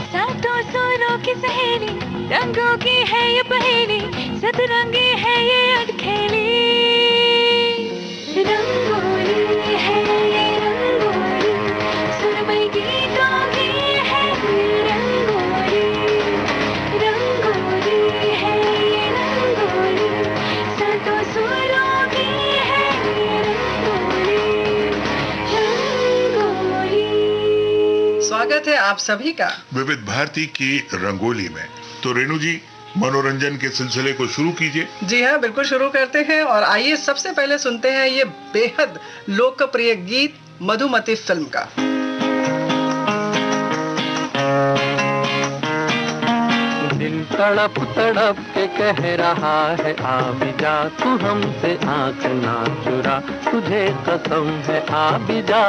सातों सुरों की सहेली, रंगों की है ये पहेली, सतरंगी है ये अनखेली। रंगोली है ये रंगोली, सुरमई गीतों की है ये रंगोली। रंगोली है ये रंगोली, सातों सुरों की है ये रंगोली। रंगोली। स्वागत है आप सभी का विविध भारती की रंगोली में। तो रेणु जी, मनोरंजन के सिलसिले को शुरू कीजिए। जी हाँ, बिल्कुल शुरू करते हैं। और आइए सबसे पहले सुनते हैं ये बेहद लोकप्रिय गीत मधुमती फिल्म का। दिल तड़प तड़प के कह रहा है आ भी जा, तू हमसे आंख ना चुरा, तुझे कसम है आ भी जा।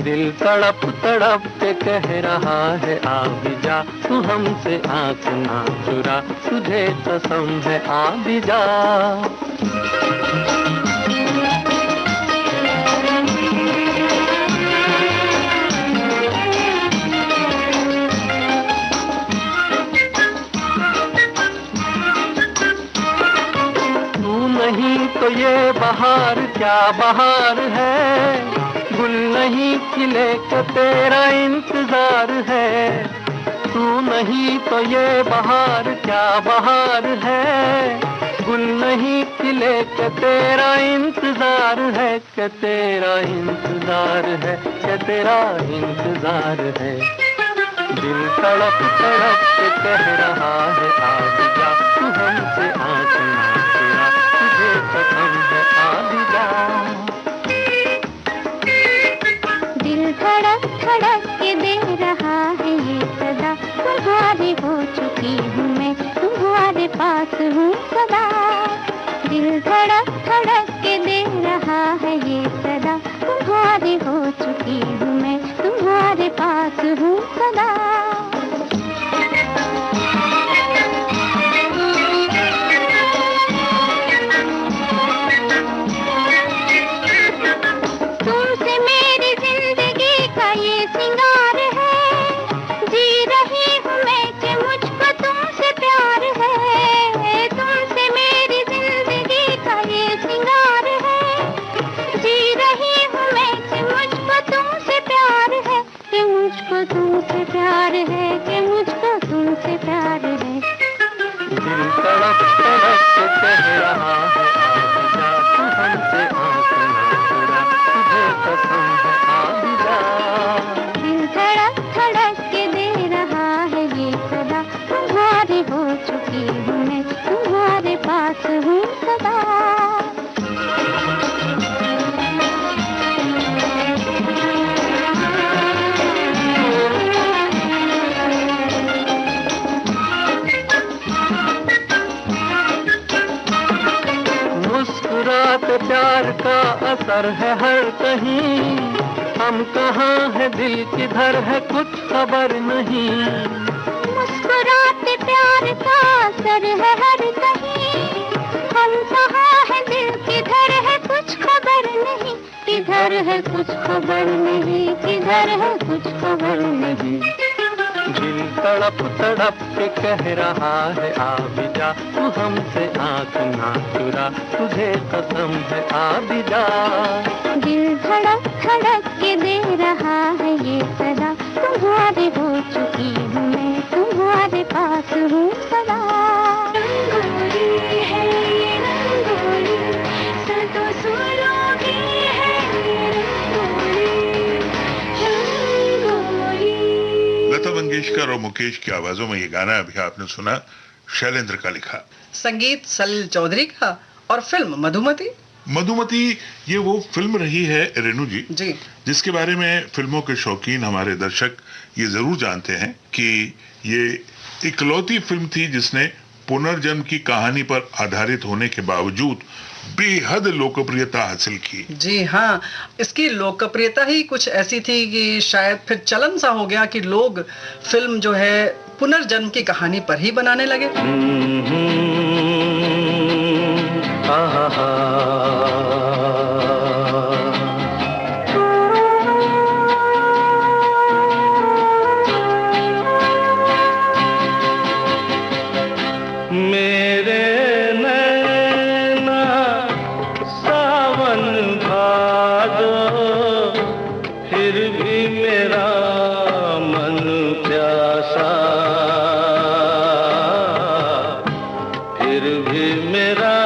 दिल तड़प तड़प के कह रहा है आ भी जा, तू हमसे आंख ना चुरा, तुझे कसम है आ भी जा। तू नहीं तो ये बहार क्या बहार है, गुल नहीं खिले का तेरा इंतजार है। तू नहीं तो ये बहार क्या बहार है, गुल नहीं खिले का तेरा इंतजार है, कि तेरा इंतजार है, कि तेरा इंतजार है। दिल तड़प तड़प के कह रहा है आ भी जा, तू हमसे आंख ना चुरा, तुझे कसम है आ भी जा। धड़क धड़क के दे रहा है ये सदा, तुम्हारी हो चुकी हूँ मैं, तुम्हारे पास हूँ सदा। दिल धड़क धड़क के दे रहा है ये सदा, तुम्हारी हो चुकी हूँ मैं, तुम्हारे पास हूँ सदा। तुमसे प्यार है कि मुझको तुमसे प्यार है। दिल तड़प तड़प के कह रहा है आ भी जा, तू हमसे आंख ना चुरा, तुझे कसम है आ भी जा। दिल धड़क धड़क के दे रहा है ये सदा, तुम्हारी हो चुकी हूँ मैं, तुम्हारे पास हूँ सदा। प्यार का असर है हर कहीं, हम कहाँ है दिल किधर है कुछ खबर नहीं। मुस्कुराते प्यार का असर है हर कहीं, हम कहाँ है दिल किधर है कुछ खबर नहीं। किधर है कुछ खबर नहीं, किधर है कुछ खबर नहीं। दिल तड़प तड़प के कह रहा है आ भी जा, तू हमसे आंख ना चुरा, तुझे कसम है आ भी जा। दिल धड़क धड़क के दे रहा है ये सदा, तुम्हारे हो चुकी हूँ मैं, तुम्हारे पास हूँ सदा। रंगोली है ये रंगोली, सातों सुरों की है ये रंगोली। रंगोली। लता मंगेशकर और मुकेश की आवाजों में ये गाना अभी आपने सुना, शैलेंद्र का लिखा। संगीत सलिल चौधरी का। और फिल्म मधुमती। मधुमती ये वो फिल्म रही है रेणु जी, जिसके बारे में फिल्मों के शौकीन हमारे दर्शक ये जरूर जानते हैं कि ये इकलौती फिल्म थी जिसने पुनर्जन्म की कहानी पर आधारित होने के बावजूद बेहद लोकप्रियता हासिल की। जी हाँ, इसकी लोकप्रियता ही कुछ ऐसी थी कि शायद फिर चलन सा हो गया कि लोग फिल्म जो है पुनर्जन्म की कहानी पर ही बनाने लगे। मेरे नैना सावन भादो, फिर भी मेरा मन प्यासा, फिर भी मेरा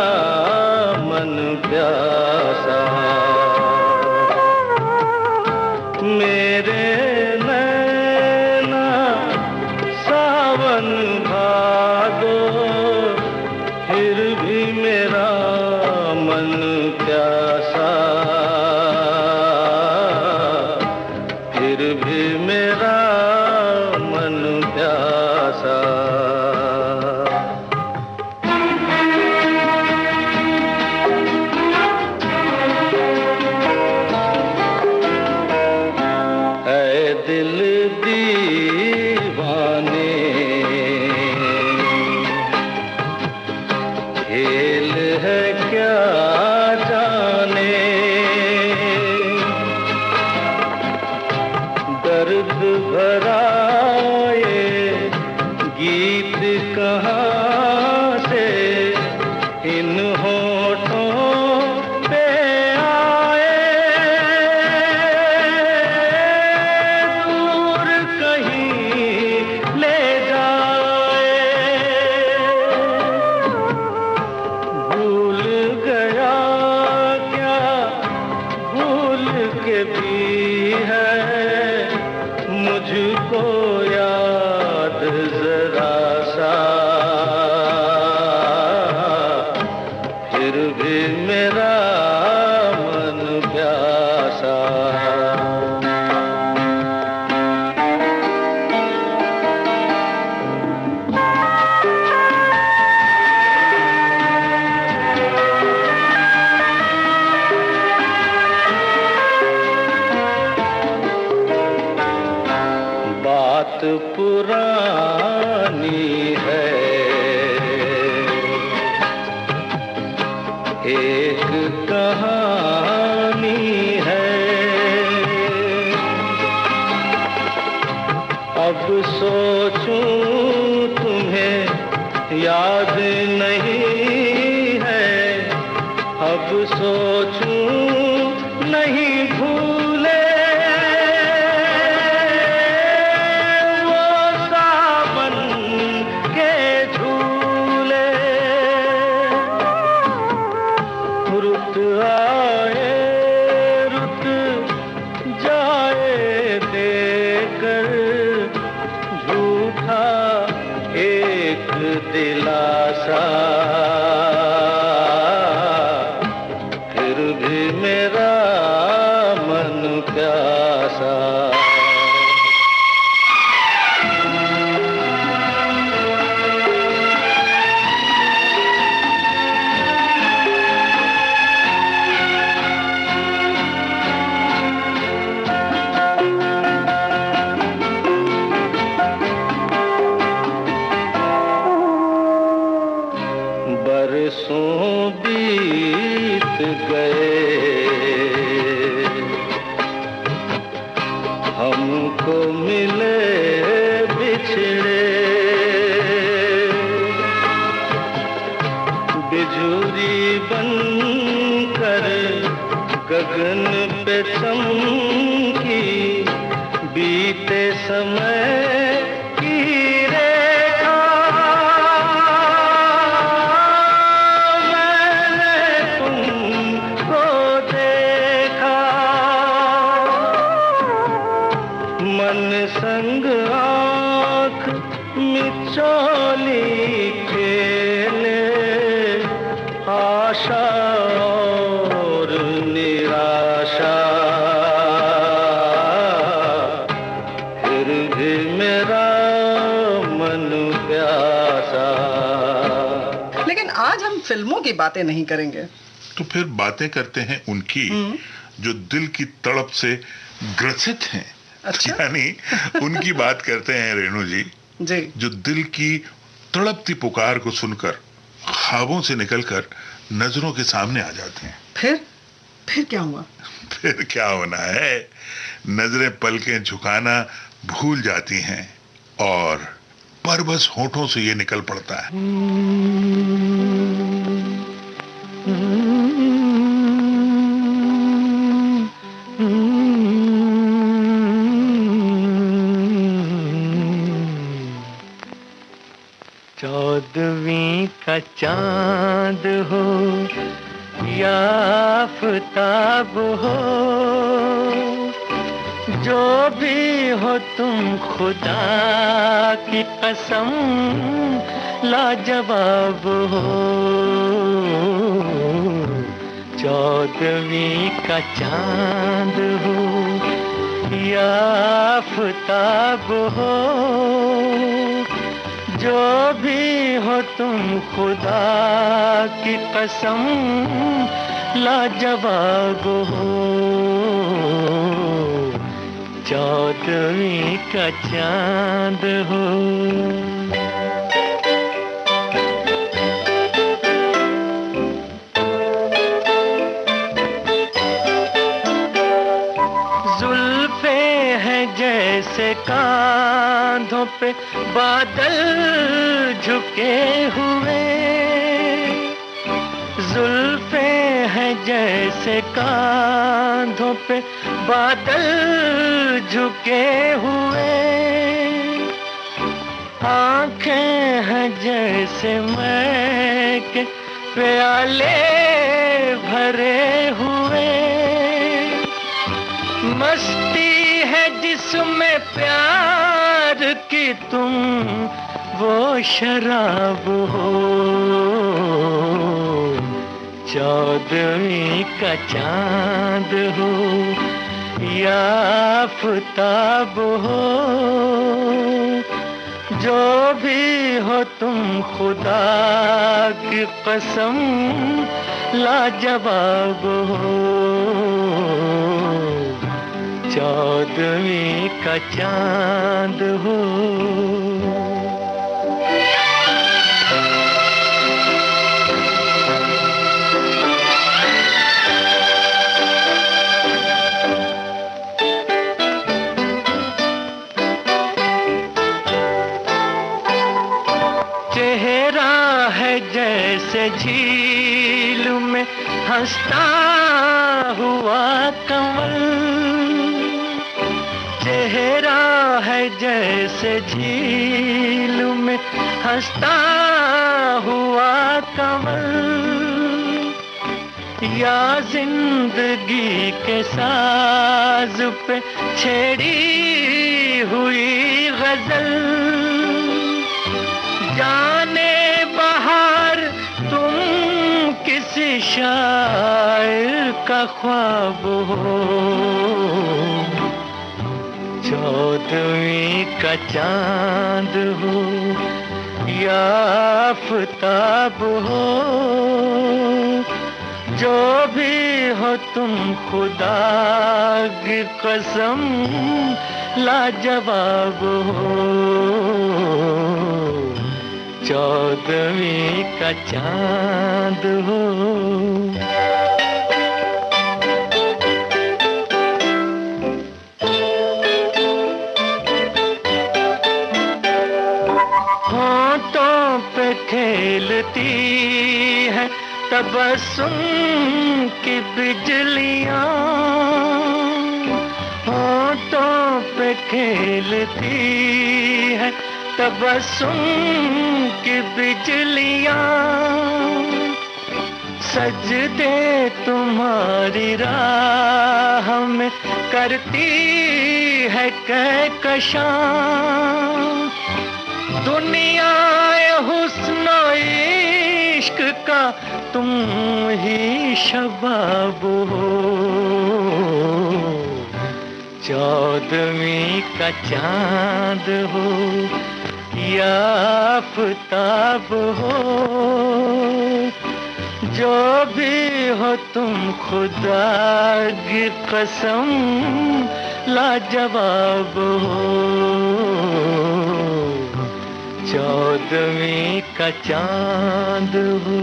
मन प्यासा। मेरे नैना सावन भादो, फिर भी मेरा मन प्यासा, फिर भी मेरा मन प्यासा। दिल दीवाने खेल है क्या जाने, दर्द भरा ये गीत कहाँ से इन होठों पे आए, दूर कहीं ले जाए। भूल गया क्या भूल के भी है मुझको याद जरा सा, फिर भी मेरा मन प्यासा। बात पुरानी है, एक कहानी है, अब सोचूं तुम्हें याद नहीं है, अब सोचूं नहीं भूले वो सावन के झूले। रुत आए रुत जाए देकर झूठा एक दिलासा, फिर भी मेरा मन प्यासा। बरसों बीत गए हमको मिले बिछड़े, बिजुरी बनकर गगन पे चमकी बीते समय की रेखा, मैंने तुमको देखा, मन संग आँख मिचौली खेले, आशा और निराशा, फिर भी मेरा मन प्यासा। लेकिन आज हम फिल्मों की बातें नहीं करेंगे, तो फिर बातें करते हैं उनकी जो दिल की तड़प से ग्रसित हैं। अच्छा? यानी उनकी बात करते हैं रेणु जी, जो दिल की तड़पती पुकार को सुनकर ख्वाबों से निकलकर नजरों के सामने आ जाते हैं। फिर क्या हुआ? फिर क्या होना है, नजरें पलकें झुकाना भूल जाती हैं और पर बस होठों से ये निकल पड़ता है। चौदहवीं का चांद हो या आफताब हो, जो भी हो तुम खुदा की कसम लाजवाब हो। चौदहवीं का चांद हो या आफताब हो, जो भी हो तुम खुदा की कसम लाजवाब हो। चौदहवीं का चांद हो। जुल्फे हैं जैसे कांधों पे बादल झुके हुए, जुल्फे हैं जैसे कांधों पे बादल झुके हुए, आंखें हैं जैसे मैं के प्याले भरे हुए, मस्ती है जिसमें प्यार की तुम वो शराब हो। चौदहवीं का चांद हो या आफताब हो, जो भी हो तुम खुदा की कसम लाजवाब हो। चौदहवीं का चांद हो। चेहरा है जैसे झील में हंसता हुआ कमल, चेहरा है जैसे झील में हंसता हुआ कमल, या जिंदगी के साज पे छेड़ी हुई गजल, जाने बहार तुम किसी शायर का ख्वाब हो। चौदहवीं का चांद हो या आफताब हो, जो भी हो तुम खुदा की कसम लाजवाब हो। चौदहवीं का चांद हो। होंठों पे खेलती है तबस्सुम की बिजलियां, होंठों पे खेलती है तबस्सुम की बिजलियां, सजदे तुम्हारी राह में करती है कहकशां, दुनिया हुस्न इश्क का तुम ही शबाब हो। चौदहवीं का चांद हो या आफताब हो, जो भी हो तुम खुदा की कसम लाजवाब हो। चौदहवीं का चांद हो।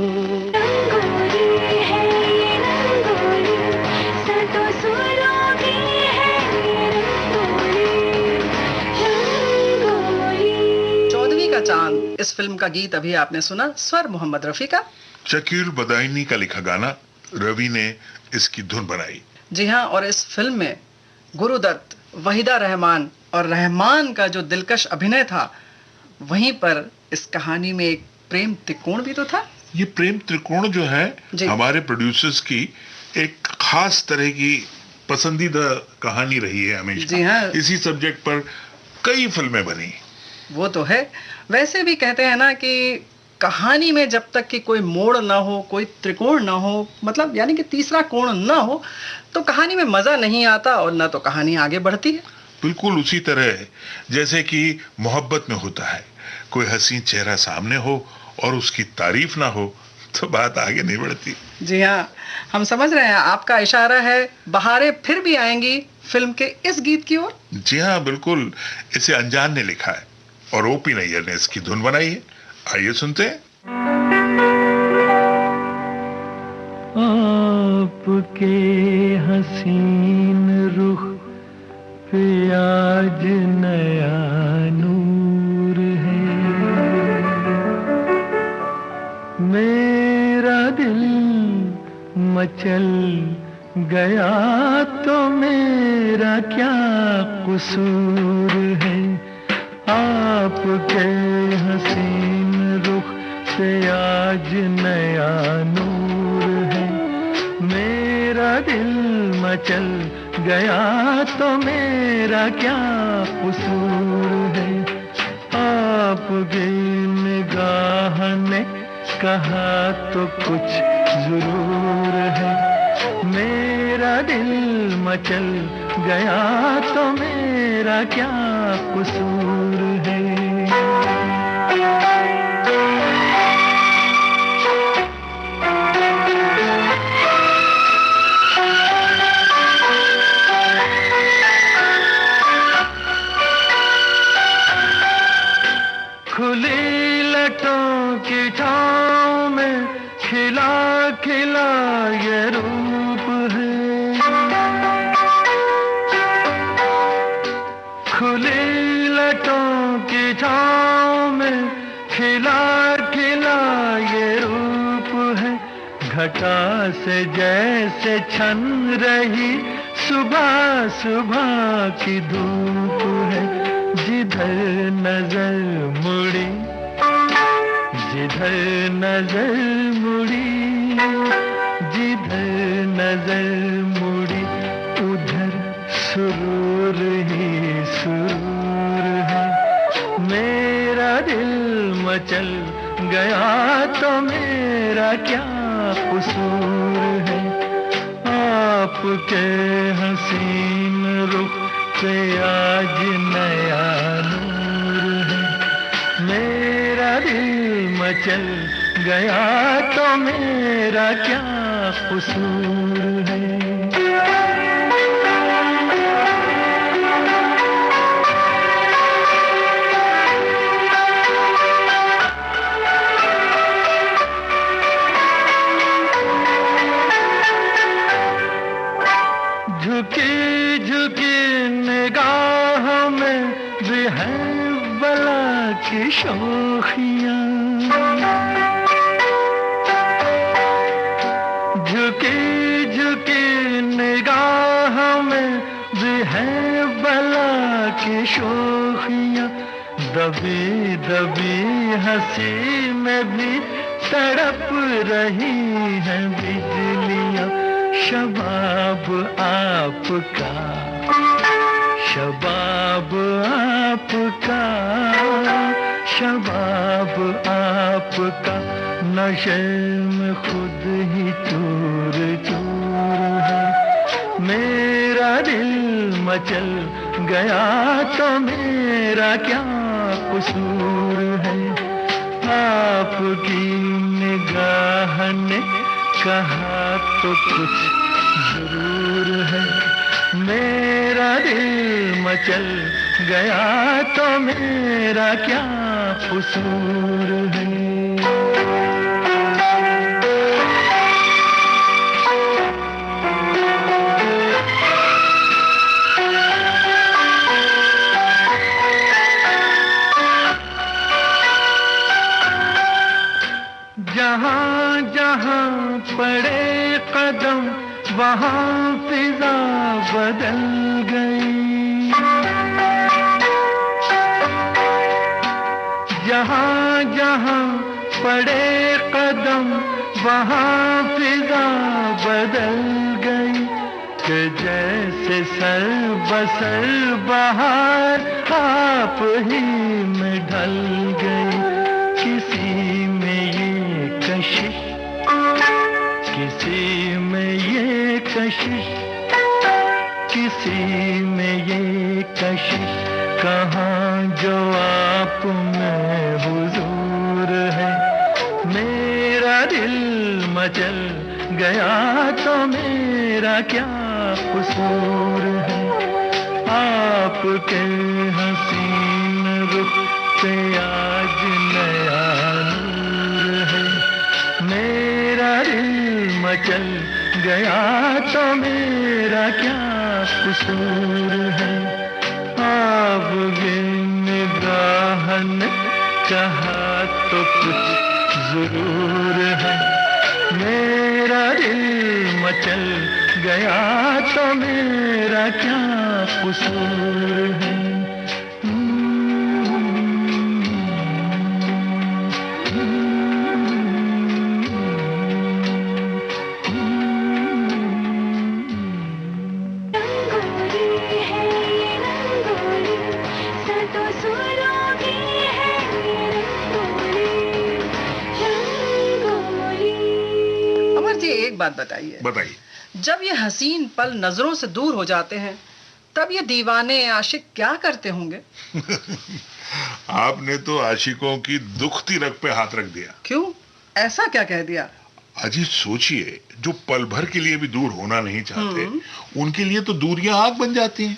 इस फिल्म का गीत अभी आपने सुना, स्वर मोहम्मद रफी का, शकील बदायूनी का लिखा गाना, रवि ने इसकी धुन बनाई। जी हाँ, और इस फिल्म में गुरुदत्त, वहीदा रहमान और रहमान का जो दिलकश अभिनय था, वहीं पर इस कहानी में एक प्रेम त्रिकोण भी तो था। ये प्रेम त्रिकोण जो है हमारे प्रोड्यूसर्स की एक खास तरह की पसंदीदा कहानी रही है हमेशा। जी हाँ, इसी सब्जेक्ट पर कई फिल्में बनी। वो तो है। वैसे भी कहते हैं ना कि कहानी में जब तक कि कोई मोड़ ना हो, कोई त्रिकोण ना हो, मतलब यानी कि तीसरा कोण ना हो, तो कहानी में मजा नहीं आता और ना तो कहानी आगे बढ़ती है। बिल्कुल उसी तरह जैसे कि मोहब्बत में होता है, कोई हसीन चेहरा सामने हो और उसकी तारीफ ना हो तो बात आगे नहीं बढ़ती। जी हाँ, हम समझ रहे हैं आपका इशारा है बहारें फिर भी आएंगी फिल्म के इस गीत की ओर। जी हाँ, बिल्कुल। इसे अनजान ने लिखा है और ओपी नैयर ने इसकी धुन बनाई है। आइए सुनते हैं। आपके हसीन रुख पे आज नया नूर है, मेरा दिल मचल गया तो मेरा क्या कसूर है। आपके हसीन रुख पे आज नया नूर है, मेरा दिल मचल गया तो मेरा क्या कसूर है। आपकी निगाह ने कहा तो कुछ जरूर है, मेरा दिल मचल गया तो मेरा क्या कसूर है। खुली लटों की छाँव में खिला खिला ये रूप है, खुली लटों की छाँव में खिला खिला ये रूप है। घटा से जैसे छन रही सुबह सुबह की धूप है। जिधर नजर मुड़ी, जिधर नजर मुड़ी, जिधर नजर मुड़ी, उधर सुरूर ही सुरूर है। मेरा दिल मचल गया तो मेरा क्या कसूर है। आपके हसीन रुख पे आज नया नूर है, मेरा दिल मचल गया तो मेरा क्या कसूर है। झुकी झुकी निगाह में भी है बला की शोखियाँ, झुकी झुकी निगाह में भी है बला की शोखियाँ। दबी दबी हंसी में भी तड़प रही है बिजलियाँ। शबाब आपका, शबाब आपका, शबाब आपका नशे में खुद ही चूर चूर है। मेरा दिल मचल गया तो मेरा क्या कसूर है। आपकी निगाह ने कहा तो कुछ जरूर है, मेरा दिल मचल गया तो मेरा क्या कसूर है। जहाँ जहाँ पड़े कदम वहाँ फिजा बदल गई, जहाँ जहाँ पड़े कदम वहाँ फिजा बदल गई, कि जैसे सर बसर बहार आप ही में ढल गई। किसी में ये कशिश, किसी में ये कशिश, किसी में ये कशिश, कहाँ जो आप में हुजूर है। मेरा दिल मचल गया तो मेरा क्या कसूर है। आपके हसीन रुख पे आज नया नूर है। मेरा दिल मचल गया तो मेरा क्या कसूर है। आपकी निगाह ने कहा तो कुछ जरूर है। मेरा दिल मचल गया तो मेरा क्या कसूर है। एक बात बताइए, जब ये हसीन पल नजरों से दूर हो जाते हैं तब ये दीवाने आशिक क्या करते होंगे? आपने तो आशिकों की दुखती रग पे हाथ रख दिया। क्यों, ऐसा क्या कह दिया? अजी सोचिए, जो पल भर के लिए भी दूर होना नहीं चाहते उनके लिए तो दूरियां आग बन जाती हैं।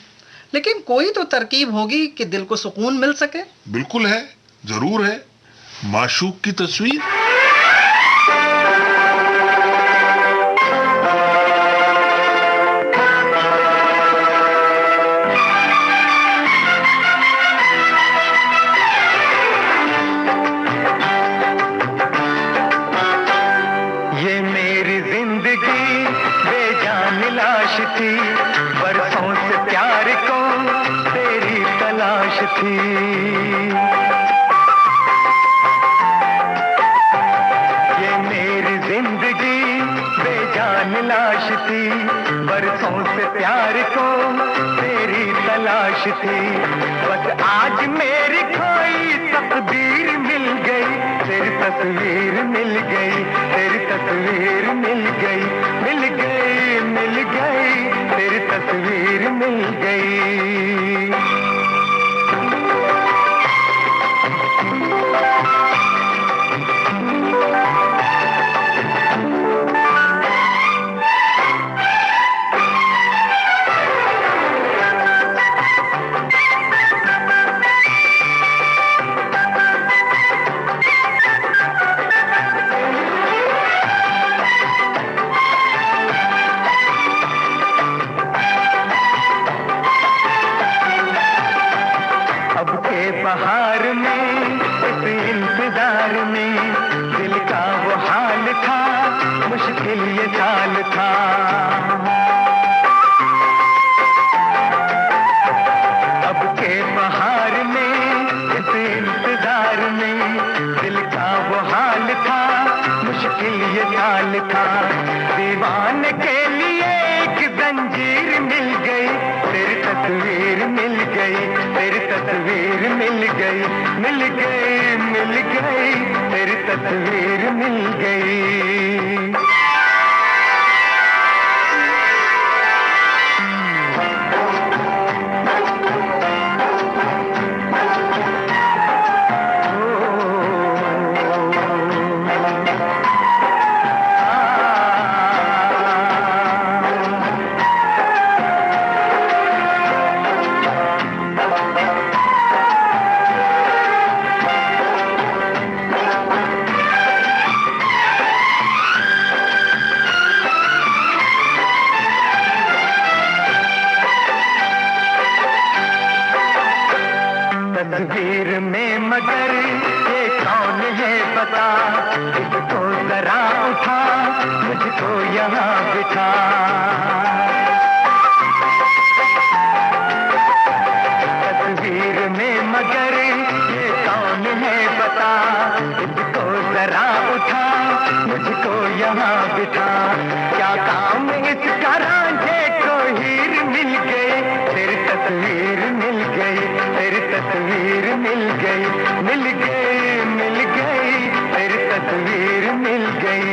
लेकिन कोई तो तरकीब होगी कि दिल को सुकून मिल सके। बिल्कुल है, जरूर है। माशूक की तस्वीर। बरसों से प्यार को तेरी तलाश थी। ये मेरी जिंदगी बेजान लाश थी। बरसों से प्यार को तेरी तलाश थी। बस आज मेरी खोई तकदीर मिल गई। तेरी तस्वीर मिल गई, तेरी तस्वीर मिल गई, मिल गई, मिल गई, तेरी तस्वीर मिल गई। बहार में इस इंतजार में दिल का वो हाल था, मुश्किल ये साल था। अब के बहार में इस इंतजार में दिल का वो हाल था, मुश्किल ये साल था। दीवाने के लिए एक जंजीर मिल गई। तेरी तस्वीर मिल गई, तेरी तस्वीर मिल गई, मिल गई, मिल गई, तेरी तस्वीर मिल गई। तस्वीर में मगर ये कौन है बता, इसको जरा उठा, मुझको यहाँ बिठा। तस्वीर में मगर ये कौन है बता, इसको जरा उठा, मुझको यहाँ बिठा। क्या काम इसका रांझे को हीर मिल गई, तेरी तस्वीर मिल गई, तेरी तस्वीर मिल गई, मिल गई, मिल गई, तेरी तस्वीर मिल गई।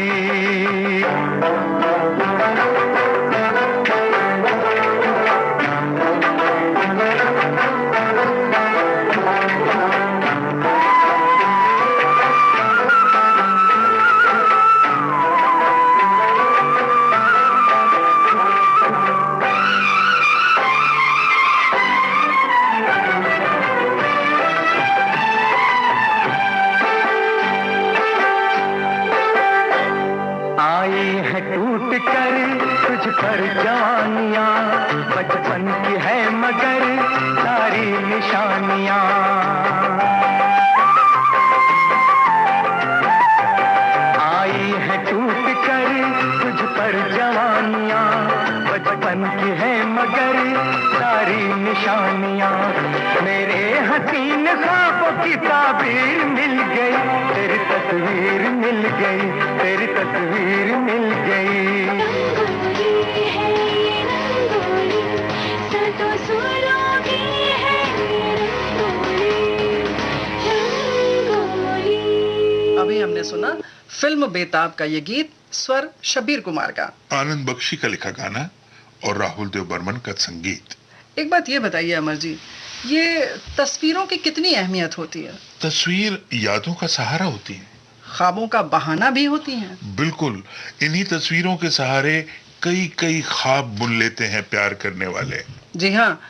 तुझ पर जवानियाँ बचपन की है मगर सारी निशानियाँ। आई है टूट कर तुझ पर जवानियाँ बचपन की है मगर सारी निशानियाँ। मेरे हसीन ख्वाबों की ताबीर मिल गई, तेरी तस्वीर मिल गई, तेरी तस्वीर मिल गई। अभी हमने सुना फिल्म बेताब का ये गीत, स्वर शब्बीर कुमार का, आनंद बख्शी का लिखा गाना और राहुल देव बर्मन का संगीत। एक बात ये बताइए अमर जी, ये तस्वीरों की कितनी अहमियत होती है? तस्वीर यादों का सहारा होती है, ख्वाबों का बहाना भी होती हैं। बिल्कुल, इन्हीं तस्वीरों के सहारे कई कई ख्वाब बुन लेते हैं प्यार करने वाले। जी हाँ,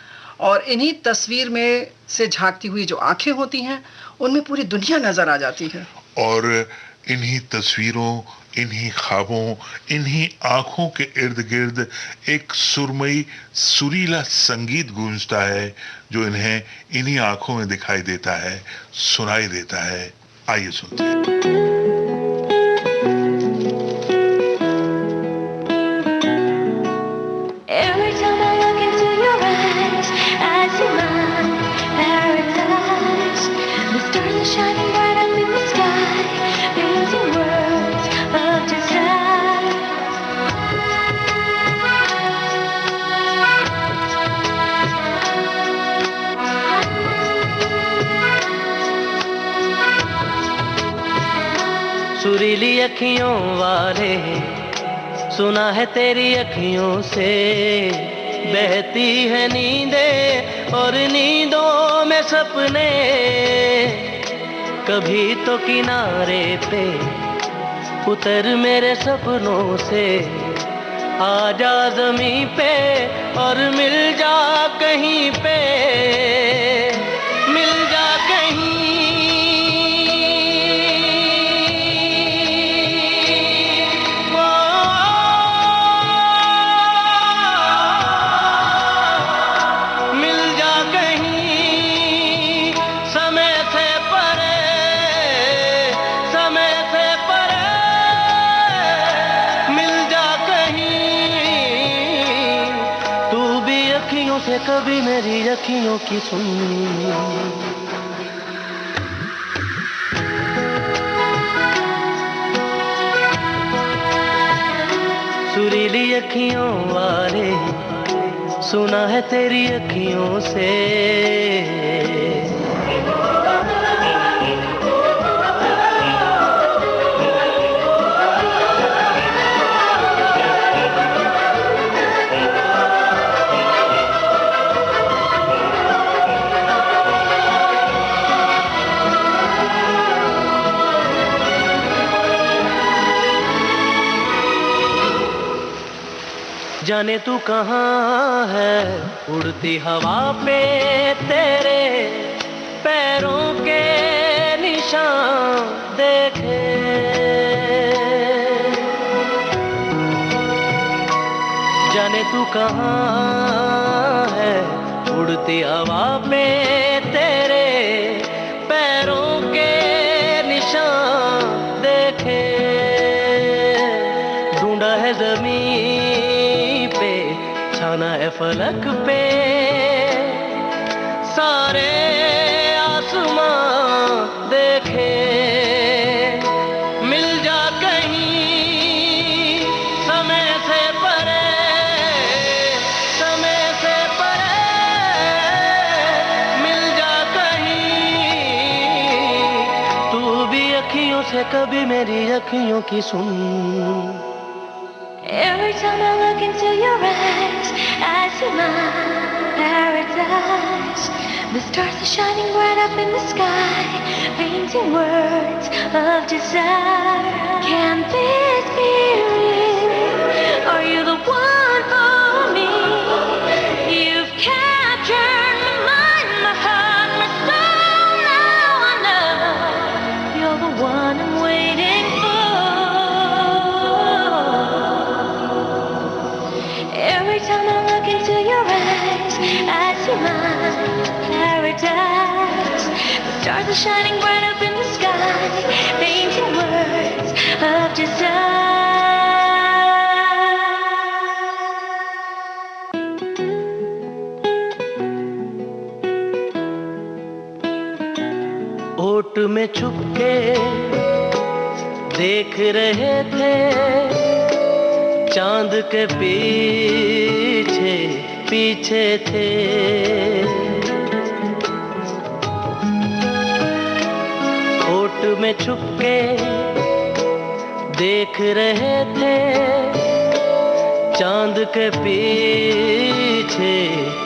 और इन्हीं तस्वीर में से झांकती हुई जो आंखें होती हैं, उनमें पूरी दुनिया नजर आ जाती है। और इन्हीं तस्वीरों, इन्हीं ख्वाबों, इन्हीं आंखों के इर्द गिर्द एक सुरमई सुरीला संगीत गूंजता है जो इन्हें इन्हीं आंखों में दिखाई देता है, सुनाई देता है। आइए सुनते हैं। सुरीली अखियों वाले, सुना है तेरी अखियों से बहती है नींदें और नींदों में सपने। कभी तो किनारे पे उतर मेरे सपनों से, आजा ज़मीं पे और मिल जा कहीं पे, मिल जा कहीं। कभी मेरी अखियों की सुन, सुरीली अखियों वाले, सुना है तेरी अखियों से। जाने तू कहाँ है, उड़ती हवा पे तेरे पैरों के निशान देखे। जाने तू कहाँ है, उड़ती हवा पे तेरे पैरों के निशान देखे। ढूंढा है ज़मीन पे, छाना है फलक पे, सारे आसमां देखे, मिल जा कहीं समय से परे, समय से परे, मिल जा कहीं, तू भी अखियों से कभी मेरी अखियों की सुन। Every time I look into your eyes, I see my paradise. The stars are shining bright up in the sky, painting words of desire. Can this be real? Are you the one for me? You've captured my mind, my heart, my soul. Now I know you're the one I'm waiting for. Every time I look into your eyes, I see my paradise. The stars are shining bright up in the sky, painting words of desire. ओट में छुपके देख रहे थे, चांद के पीछे पीछे थे, ओट में छुपके देख रहे थे, चांद के पीछे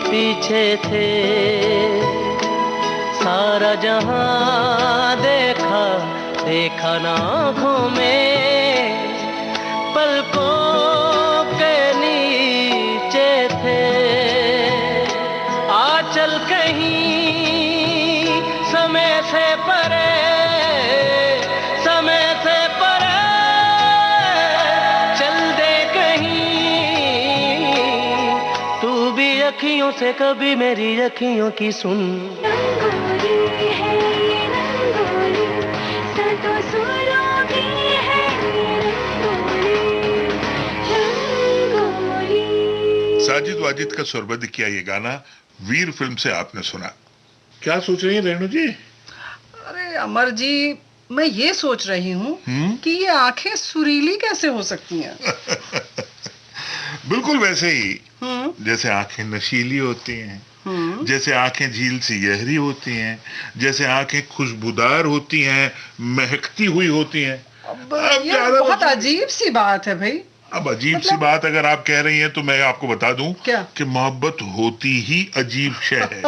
पीछे थे, सारा जहां देखा देखा ना आँखों में, पलकों के नीचे थे, आंचल कहीं समय से परे, समय से परे, चल दे कहीं, तू भी अखियों से कभी मेरी अखियों की सुन। रंगोली है ये रंगोली, सदों सुरों की है ये रंगोली, रंगोली। साजिद वाजिद का स्वरबद्ध किया ये गाना वीर फिल्म से आपने सुना। क्या सोच रही हैं रेणु जी? अरे अमर जी, मैं ये सोच रही हूँ कि ये आंखें सुरीली कैसे हो सकती हैं? बिल्कुल वैसे ही जैसे आंखें नशीली होती हैं, जैसे आंखें झील सी गहरी होती हैं, जैसे आंखें खुशबूदार होती हैं, महकती हुई होती हैं। अब ये बहुत अजीब सी बात है भाई। अब अजीब सी बात अगर आप कह रही हैं तो मैं आपको बता दूं क्या? कि मोहब्बत होती ही अजीब शय है।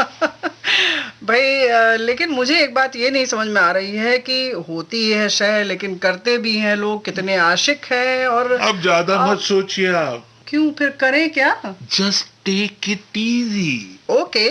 भाई लेकिन मुझे एक बात ये नहीं समझ में आ रही है कि होती है शय लेकिन करते भी हैं लोग, कितने आशिक हैं। और अब ज्यादा मत सोचिए आप। क्यों, फिर करें क्या? Just take it easy. Okay.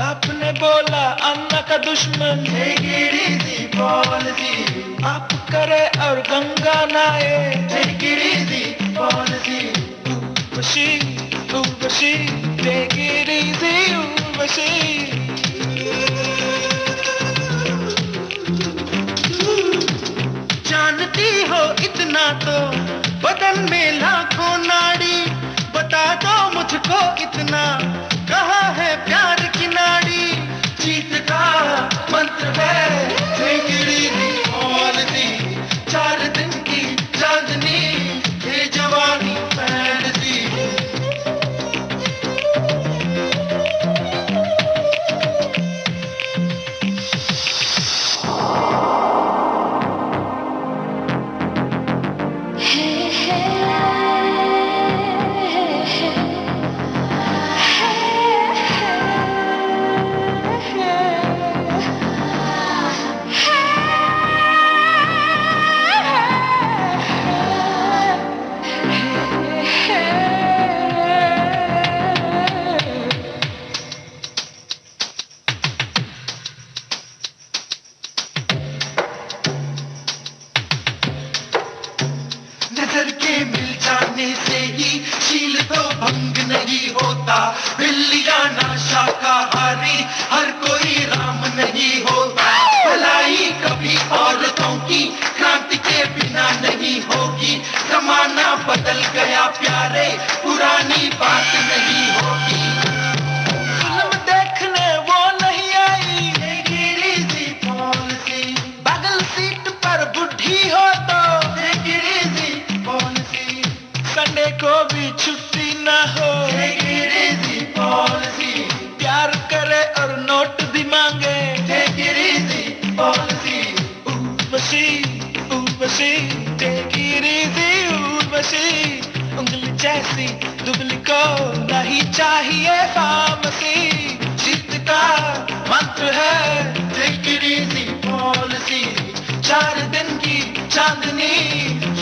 आपने बोला अन्ना का दुश्मन, take it easy policy, आप करे और गंगा नहाए, take it easy policy, Urvashi Urvashi take it easy Urvashi. जानती हो इतना तो बदन में लाखों नाड़ी, बता दो मुझको इतना कहाँ है प्यार की नाड़ी। जीत का मंत्र है take it easy policy, 4 दिन की चांदनी ये जवानी फैंटेसी। नजर के मिल जाने से ही शील तो भंग नहीं होता, बिल्लियां ना शाकाहारी हर कोई राम नहीं होता। भलाई कभी औरतों की क्रांति के बिना नहीं होगी, जमाना बदल गया प्यारे पुरानी बात नहीं होगी। फिल्म देखने वो नहीं आई, Take it easy policy, बगल सीट पर बुढ़ी हो तो take it easy policy, Sunday को भी छुट्टी ना हो। take it easy policy, प्यार करे और नोट भी मांगे, take it easy policy, Urvashi Urvashi take it easy Urvashi. उंगली जैसी दुबली को नहीं चाहिए फार्मेसी, जीत का मंत्र है take it easy policy, 4 दिन की चांदनी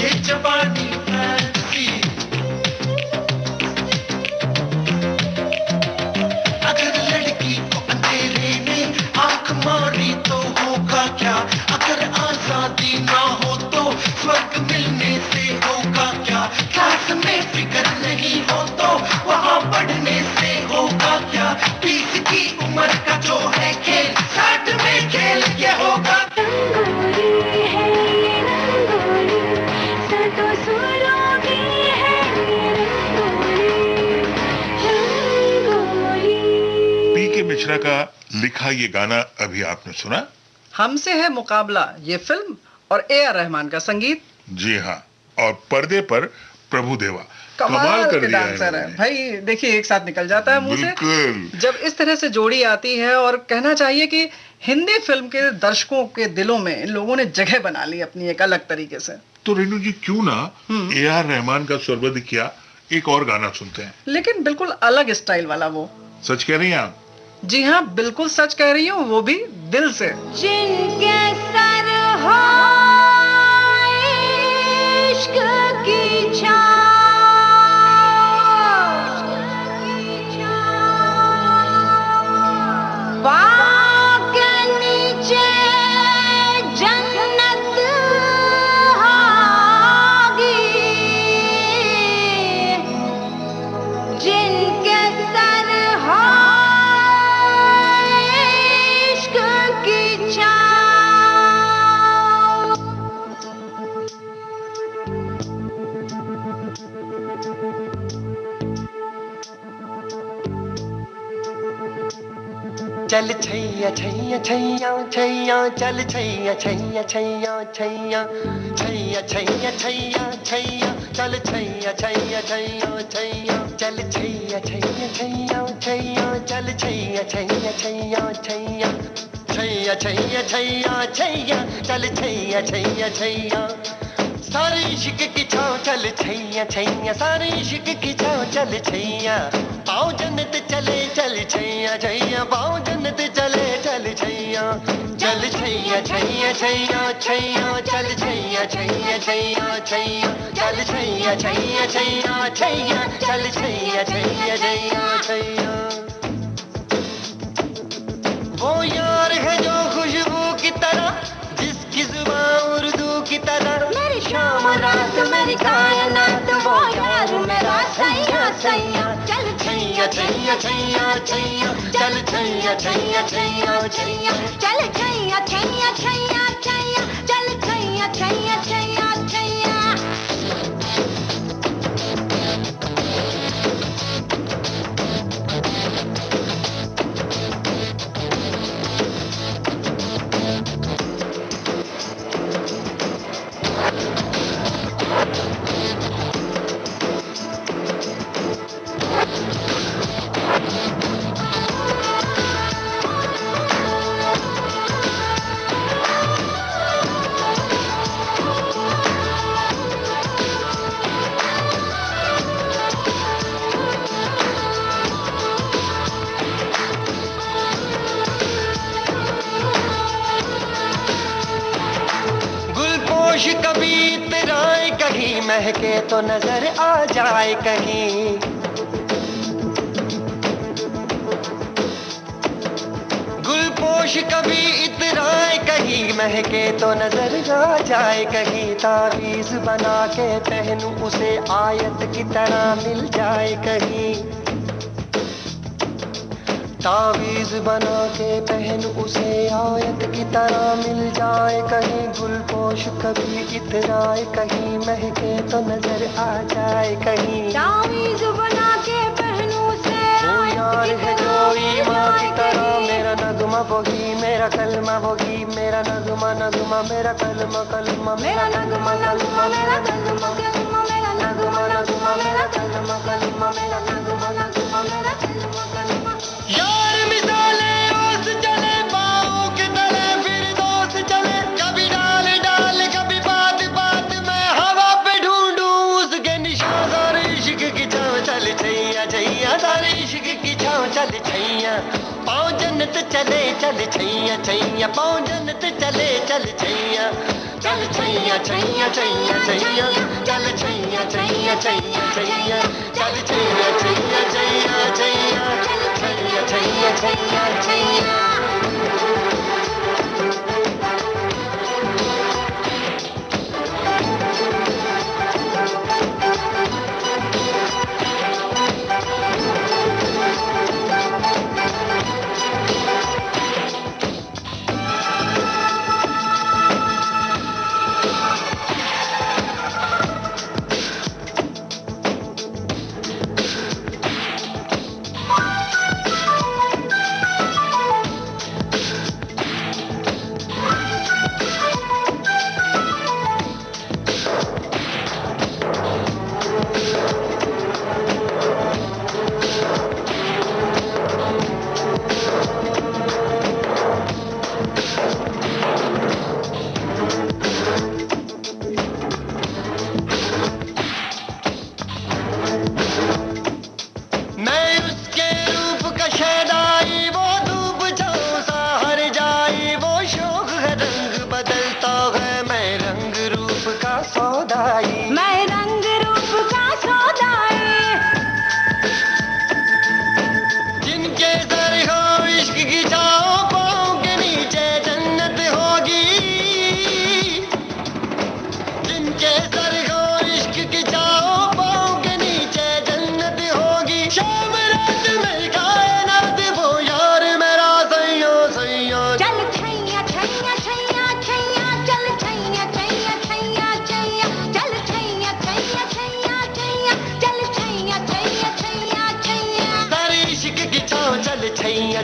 ये जवानी फैंटेसी। अगर लड़की को अंधेरे ने आंख मारी तो होगा क्या, अगर आजादी ना हो तो स्वर्ग मिलने से होगा क्या, क्लास में फिक्र नहीं हो तो वहाँ पढ़ने से होगा क्या, 20 की उम्र का जो है खेल 60 में खेल के होगा। रंगोली है ये रंगोली, सटो सुरोगी है ये रंगोली। पी के मिश्रा का लिखा ये गाना अभी आपने सुना। हमसे है मुकाबला ये फिल्म और A.R. रहमान का संगीत। जी हाँ, और पर्दे पर प्रभु देवा कमाल कर के दिया डांसर है इन्होंने। भाई, देखिए एक साथ निकल जाता है मुंह से बिल्कुल। जब इस तरह से जोड़ी आती है। और कहना चाहिए कि हिंदी फिल्म के दर्शकों के दिलों में इन लोगों ने जगह बना ली अपनी एक अलग तरीके से। तो रेणु जी क्यों ना A.R. रहमान का स्वरबद्ध किया एक और गाना सुनते हैं। लेकिन बिल्कुल अलग स्टाइल वाला वो। सच कह रही हैं आप? जी हाँ, बिल्कुल सच कह रही हूँ, वो भी दिल से। जिनके सर हो इश्क की छाँव, पाँव के नीचे जन्नत होगी, जिनके सर हो इश्क की छाँव। चल छैया छैया छैया छैया चल छैया छैया छैया छैया छैया छैया छैया छैया चल छैया छैया छैया छैया चल छैया छैया छैया छैया चल छैया छैया छैया छैया छैया छैया छैया छैया चल छैया छैया छैया सारे इश्क की छाँव चल छैया छैया सारे इश्क की छाँव चल छैया पाँव जन्नत चले चल छैया छैया पाँव जन्नत चले चल छैया चल छैया छैया छैया छैया चल छैया छैया छैया छैया चल छैया छैया छैया छैया चल छैया छैया छैया छैया वो यार है जो खुशबू की तरह, जिसकी जुबान उर्दू की तरह। मेरी शाम रात मेरी कायनात, वो यार मेरा सैया सैया। चल छैया छैया छैया छैया, चल छैया छैया छैया छैया, चल छैया छैया छैया छैया, चल छैया छैया छैया छैया। गुलपोश कभी इतराए कहीं, महके तो नजर आ जाए कहीं। गुलपोश कभी इतराए कहीं, महके तो नजर आ जाए कहीं। तावीज बना के पहनूं उसे, आयत की तरह मिल जाए कहीं। तावीज बना के पहन उसे, आयत की तरह मिल जाए कहीं। गुलपोश कभी इतराए कहीं, महके तो नजर आ जाए कहीं। तावीज बना के पहनूं उसे, वो यार है जो ईमान की तरह, मेरा नगमा वही मेरा कलमा वही, मेरा नगमा नगमा मेरा कलमा कलमा, मेरा नगमा नगमा मेरा कलमा कलमा, मेरा नगमा नगमा मेरा कलमा कलमा, मेरा नगमा नगमा मेरा कलमा कलमा। यार मिसाले ओस चले पाँव के तले, फिर दोस्त चले कभी डाल डाल कभी बात बात में हवा पे ढूंढूं उसके निशान। सारे इश्क की छाँव चल छैया छैया, सारे इश्क की छाँव चल छैया। पाँव जन्नत चले चल छैया छैया, पाँव जन्नत चले चल छैया। चल छैया छैया छैया छैया, चल छैया छैया छैया छैया, चल छैया छैया छैया छैया, छैया छैया छैया छैया।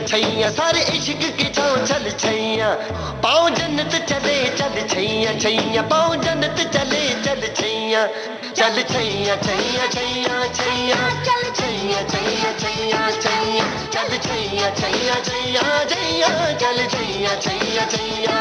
छैया सारे इश्क की छाँव चल छैया पाँव जन्नत चले चल छैया छैया पाँव जन्नत चले चल छैया चल छैया छैया छैया छैया चल छैया छैया छैया छैया चल छैया छैया छैया छैया चल छैया छैया छैया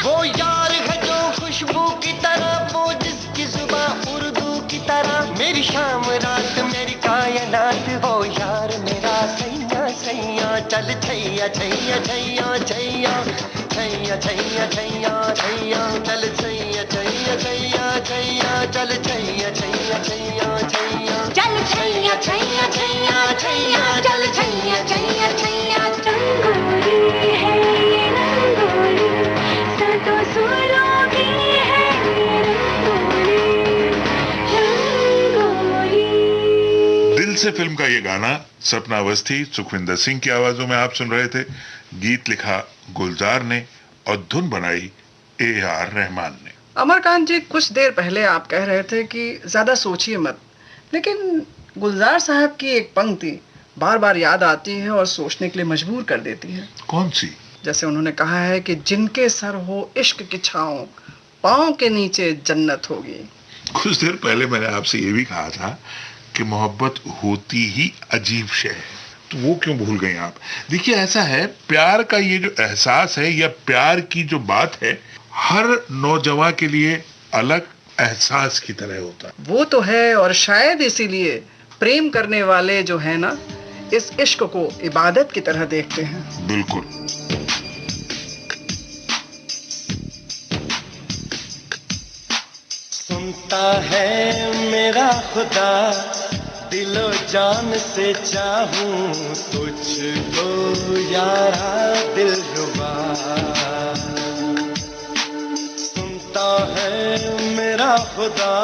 वो यार है जो खुशबू की तरह वो जिसकी जुबान उर्दू की तरह मेरी शाम रात मेरी कायनात हो यार मेरा सैया सैया चल छैया छैया छैया छैया छैया छैया छैया छैया चल छैया छैया छैया छैया चल छैया छैया छैया छैया चल छैया छैया छैया छैया चल छैया छैया छैया ऐसे फिल्म का ये गाना सपना अवस्थी, सुखविंदर सिंह की आवाजों में आप सुन रहे थे। गीत लिखा गुलजार ने और धुन बनाई AR रहमान ने। अमरकांत जी, कुछ देर पहले आप कह रहे थे कि ज्यादा सोचिए मत, लेकिन गुलजार साहब की एक पंक्ति बार बार याद आती है और सोचने के लिए मजबूर कर देती है। कौन सी? जैसे उन्होंने कहा है कि जिनके सर हो इश्क की छांव, पांव के नीचे जन्नत होगी। कुछ देर पहले मैंने आपसे ये भी कहा था कि मोहब्बत होती ही अजीब शे है, तो वो क्यों भूल गए आप? देखिए, ऐसा है, प्यार का ये जो एहसास है या प्यार की जो बात है, हर नौजवान के लिए अलग एहसास की तरह होता है। वो तो है, और शायद इसीलिए प्रेम करने वाले जो है ना, इस इश्क को इबादत की तरह देखते हैं। बिल्कुल। सुनता है मेरा खुदा, दिलो जान से चाहूं तुझको यारा दिलरुबा। सुनता है मेरा खुदा,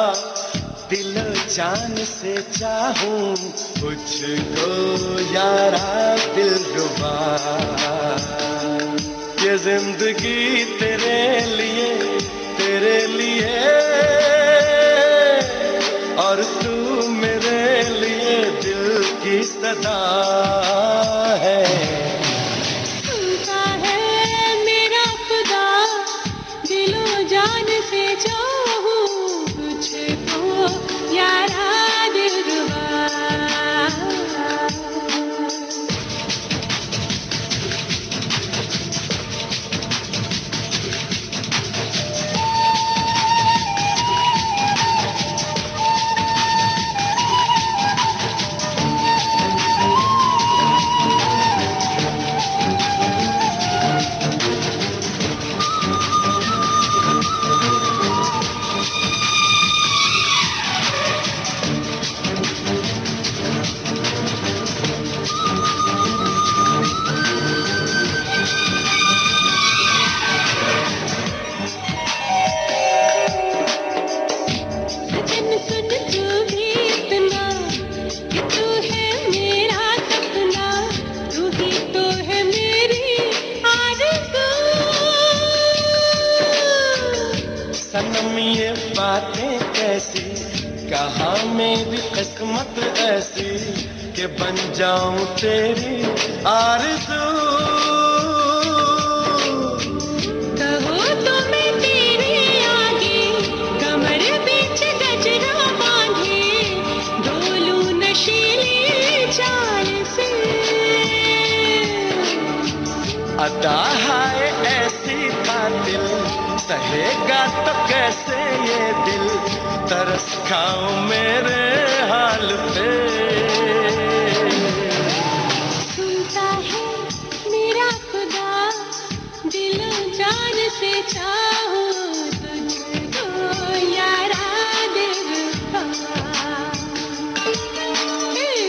दिलो जान से चाहूं तुझको यारा दिलरुबा। ये जिंदगी तेरे लिए और तू मेरे लिए दिल की सदा है। सुनता है मेरा खुदा, दिलो जान से चाहूं तुझको यारा दिलरुबा। सनम ये बातें कैसी, कहा मेरी किस्मत ऐसी कि बन जाऊं तेरी आरज़ू। कहो तो मैं तेरे आगे कमर बीच गजरा बांधे, डोलूं नशीली चाल से। अदा है ऐसी कातिल, सहेगा तो कैसे ये दिल, तरस खाओ मेरे हाल पे। सुनता है मेरा खुदा, दिलो जान से चाहूं तुझको यारा दिलरुबा।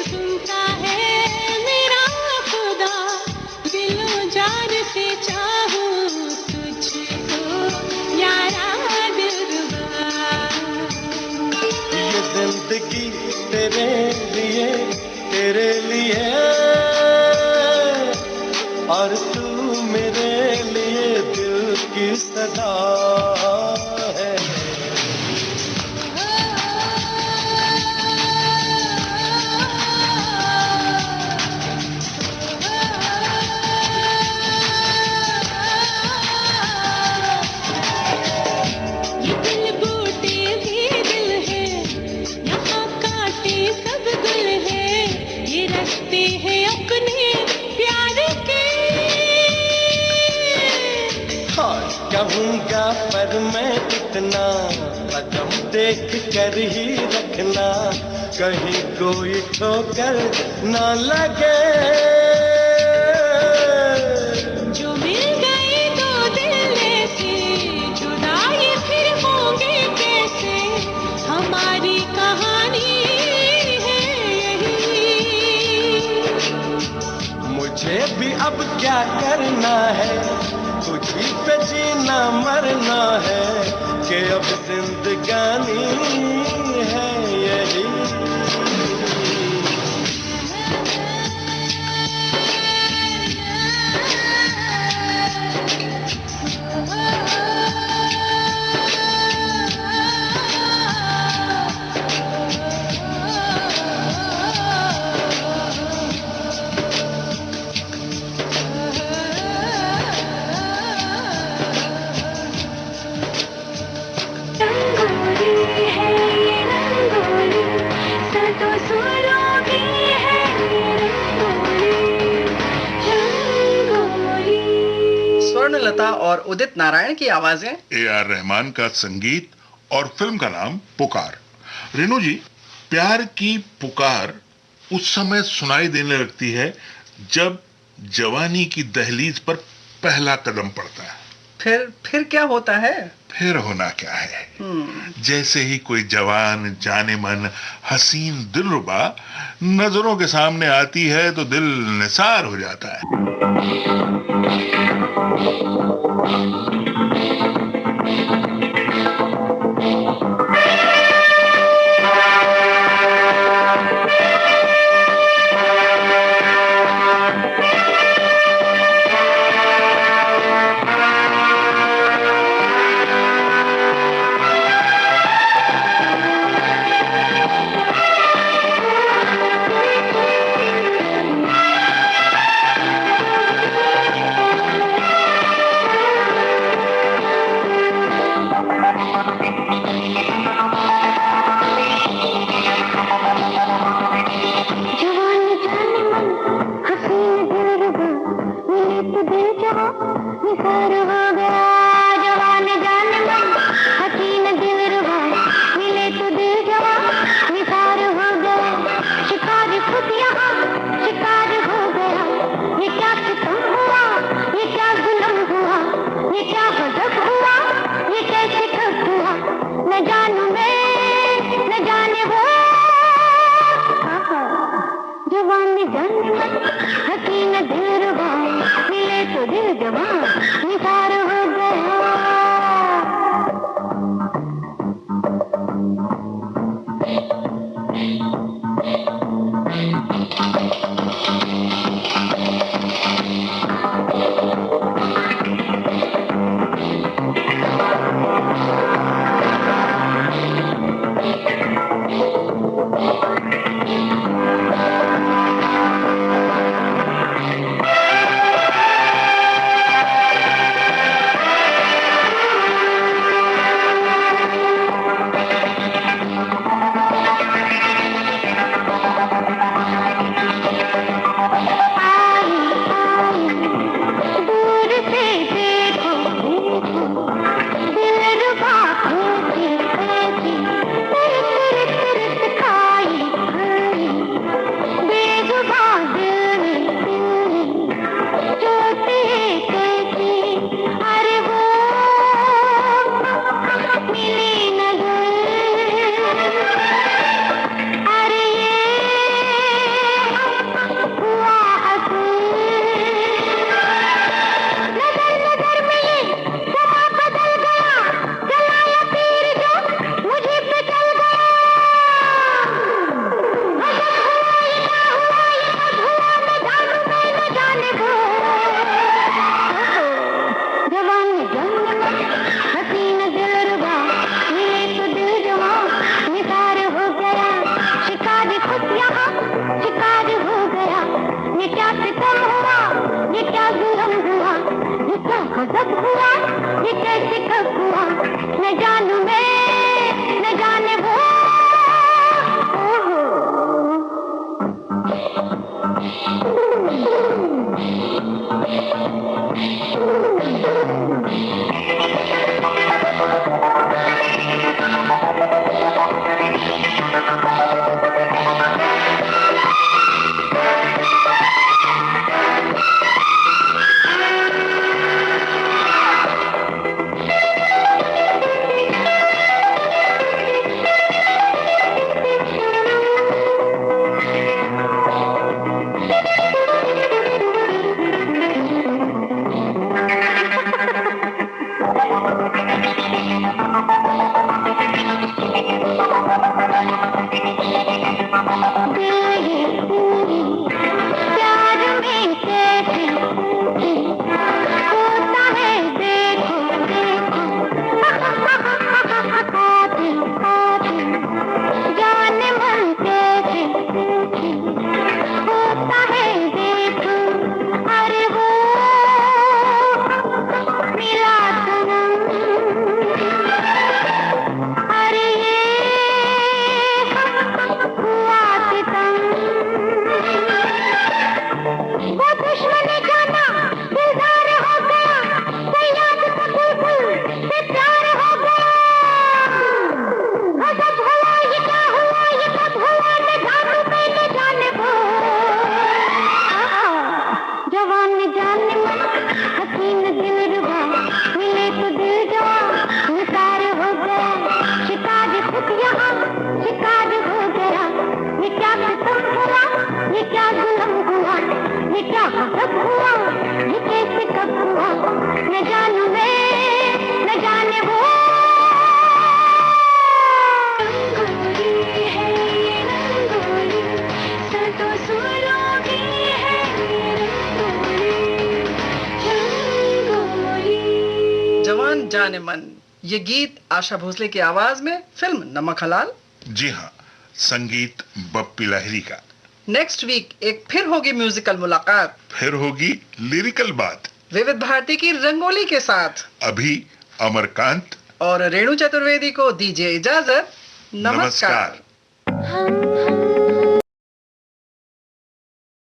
सुनता है मेरा खुदा, दिलो जान से चाहूं तुझको यारा दिलरुबा। ये जिंदगी तेरे लिए और तू मेरे लिए दिल की सदा है। ये दिल बूटे भी दिल है, यहाँ काटे सब गुल है, ये रस्ते हैं अपने प्यार के। हाँ कहूँगा पर मैं इतना, कदम देख कर ही रखना, कहीं कोई ठोकर ना लगे। जो मिल गए दो दिल ऐसे, जुदाई फिर होंगे कैसे, हमारी कहानी है यही। मुझे भी अब क्या करना है, तुझी पे जीना मरना है, कि अब जिंदगानी है यही। स्वर्णलता और उदित नारायण की आवाजें, AR रहमान का संगीत और फिल्म का नाम पुकार। रेणु जी, प्यार की पुकार उस समय सुनाई देने लगती है जब जवानी की दहलीज पर पहला कदम पड़ता है। फिर क्या होता है? फिर होना क्या है, जैसे ही कोई जवान जाने मन हसीन दिलरुबा नजरों के सामने आती है तो दिल निसार हो जाता है। जान जाने मन, ये गीत आशा भोसले की आवाज में, फिल्म नमक हलाल। जी हाँ, संगीत बप्पी लाहिरी का। नेक्स्ट वीक एक फिर होगी म्यूजिकल मुलाकात, फिर होगी लिरिकल बात, विविध भारती की रंगोली के साथ। अभी अमरकांत और रेणु चतुर्वेदी को दीजिए इजाजत। नमस्कार। हम